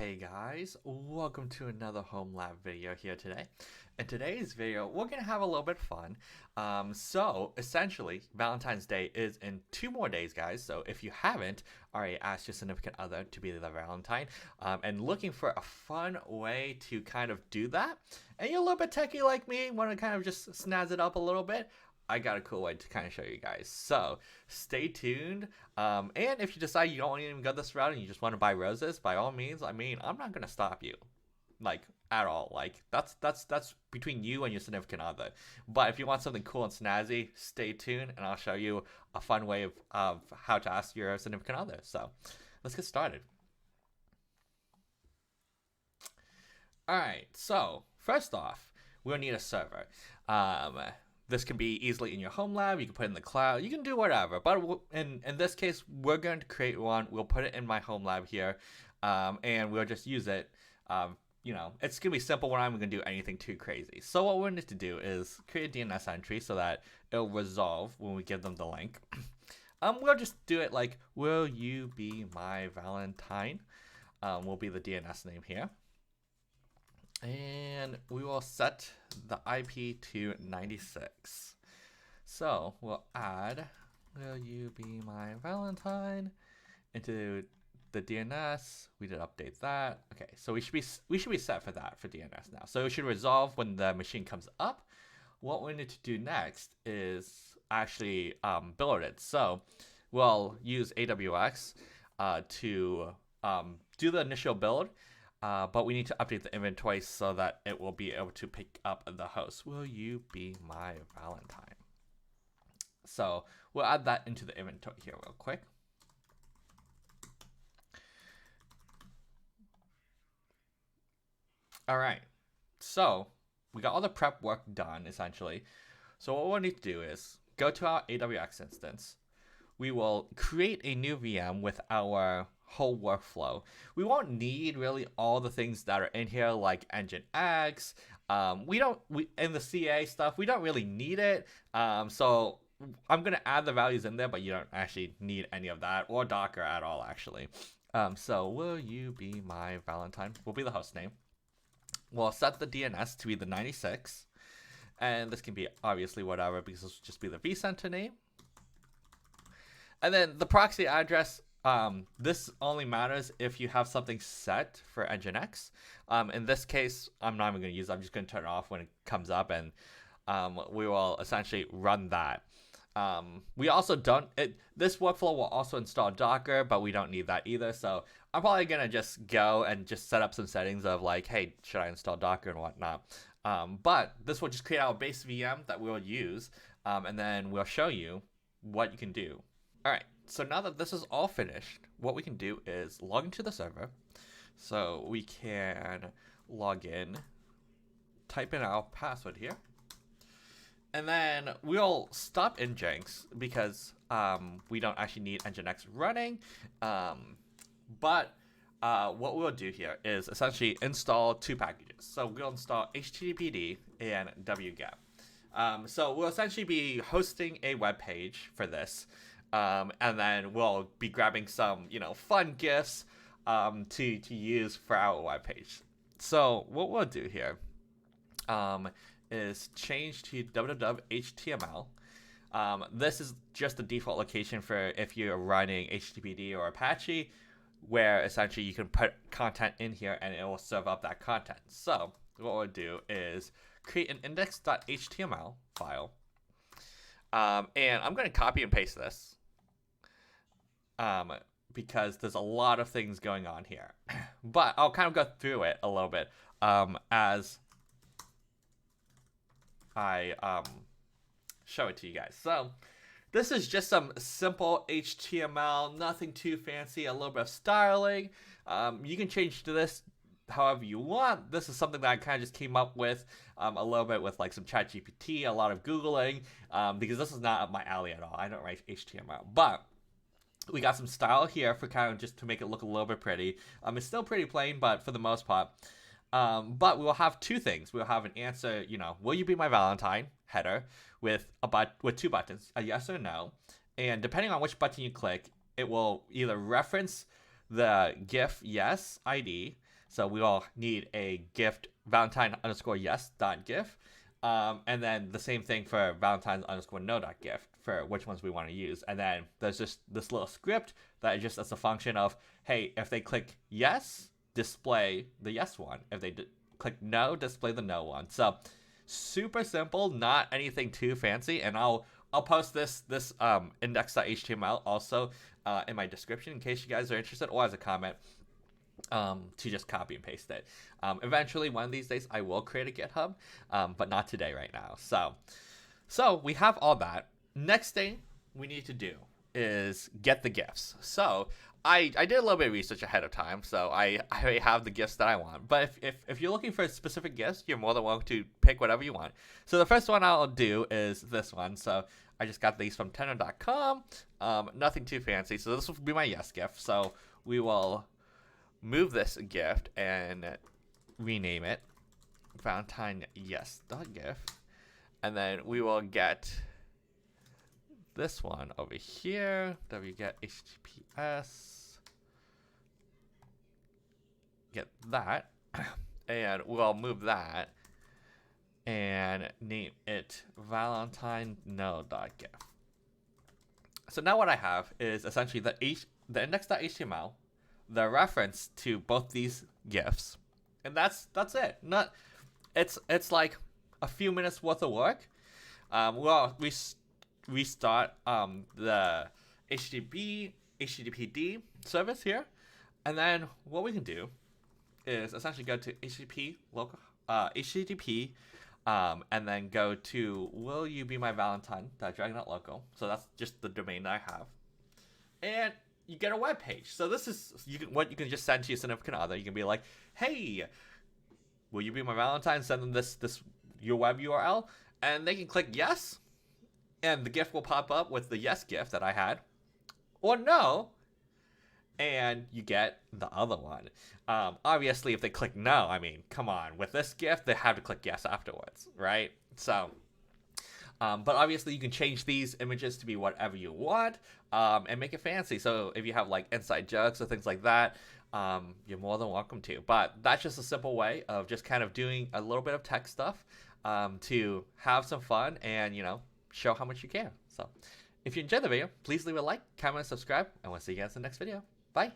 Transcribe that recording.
Hey guys, welcome to another home lab video here today. In today's video, we're going to have a little bit of fun. So essentially, Valentine's Day is in 2 more days, guys. So if you haven't already asked your significant other to be the Valentine and looking for a fun way to kind of do that, and you're a little bit techie like me, want to kind of just snazz it up a little bit, I got a cool way to kind of show you guys. So stay tuned. And if you decide you don't want to even go this route and you just want to buy roses, by all means, I mean, I'm not gonna stop you, like at all. Like that's between you and your significant other. But if you want something cool and snazzy, stay tuned, and I'll show you a fun way of how to ask your significant other. So let's get started. All right. So first off, we'll need a server. This can be easily in your home lab. You can put it in the cloud. You can do whatever. But in this case, we're going to create one. We'll put it in my home lab here, and we'll just use it. It's going to be simple. We're not even going to do anything too crazy. So what we need to do is create a DNS entry so that it'll resolve when we give them the link. We'll just do it like, will you be my Valentine? Will be the DNS name here. And we will set the IP to 96. So we'll add, will you be my Valentine, into the DNS. We did update that. Okay, so we should be set for that for DNS now. So it should resolve when the machine comes up. What we need to do next is actually build it. So we'll use AWX to do the initial build. But we need to update the inventory so that it will be able to pick up the host. Will you be my Valentine? So we'll add that into the inventory here real quick. All right. So we got all the prep work done essentially. So what we'll need to do is go to our AWX instance. We will create a new VM with our whole workflow. We won't need really all the things that are in here like Nginx. In the CA stuff, we don't really need it. So I'm gonna add the values in there, but you don't actually need any of that or Docker at all actually. So will you be my Valentine will be the host name. We'll set the DNS to be the 96. And this can be obviously whatever because this will just be the vCenter name. And then the proxy address, this only matters if you have something set for Nginx. In this case, I'm not even going to use it. I'm just going to turn it off when it comes up, and we will essentially run that. We also this workflow will also install Docker, but we don't need that either. So I'm probably going to just go and just set up some settings of like, hey, should I install Docker and whatnot. But this will just create our base VM that we'll use, and then we'll show you what you can do. All right, so now that this is all finished, what we can do is log into the server. So we can log in, type in our password here, and then we'll stop Nginx because we don't actually need Nginx running. But what we'll do here is essentially install 2 packages. So we'll install HTTPD and wget. So we'll essentially be hosting a web page for this. And then we'll be grabbing some, fun GIFs to use for our webpage. So what we'll do here is change to www.html. This is just the default location for if you're running HTTPD or Apache, where essentially you can put content in here and it will serve up that content. So what we'll do is create an index.html file. And I'm going to copy and paste this. Because there's a lot of things going on here. But I'll kind of go through it a little bit as I show it to you guys. So this is just some simple HTML, nothing too fancy, a little bit of styling. You can change to this however you want. This is something that I kind of just came up with a little bit with like some ChatGPT, a lot of Googling, because this is not up my alley at all. I don't write HTML, but we got some style here for kind of just to make it look a little bit pretty. It's still pretty plain, but for the most part. But we will have 2 things. We'll have an answer, will you be my Valentine header with 2 buttons, a yes or no. And depending on which button you click, it will either reference the GIF yes ID So we all need a gift valentine underscore yes dot gif. And then the same thing for valentines underscore no dot gift for which ones we want to use. And then there's just this little script that is just as a function of, hey, if they click yes, display the yes one. If they click no, display the no one. So super simple, not anything too fancy. And I'll post this index.html also in my description in case you guys are interested, or as a comment to just copy and paste it. Eventually, one of these days, I will create a GitHub, but not today right now. So we have all that. Next thing we need to do is get the gifts. So I did a little bit of research ahead of time, so I already have the gifts that I want. But if you're looking for specific gifts, you're more than welcome to pick whatever you want. So the first one I'll do is this one. So I just got these from tenor.com. Nothing too fancy. So this will be my yes gift. So we will move this gift and rename it valentine yes.gif. And then we will get this one over here that we get HTTPS. Get that. And we'll move that and name it valentine no.gif. So now what I have is essentially the index.html, the reference to both these GIFs, and that's it. Not it's like a few minutes worth of work. We start the HTTPD service here, and then what we can do is essentially go to HTTP local HTTP, and then go to will you be my valentine.dragon.local. So that's just the domain that I have, and you get a web page. So this is what you can just send to your significant other. You can be like, hey, will you be my valentine? Send them this your web URL, and they can click yes, and the GIF will pop up with the yes GIF that I had, or no, and you get the other one. Obviously, if they click no, I mean, come on, with this GIF, they have to click yes afterwards, right? So, but obviously you can change these images to be whatever you want, and make it fancy. So if you have like inside jokes or things like that, you're more than welcome to. But that's just a simple way of just kind of doing a little bit of tech stuff, to have some fun and, show how much you care. So if you enjoyed the video, please leave a like, comment, and subscribe, and we'll see you guys in the next video. Bye.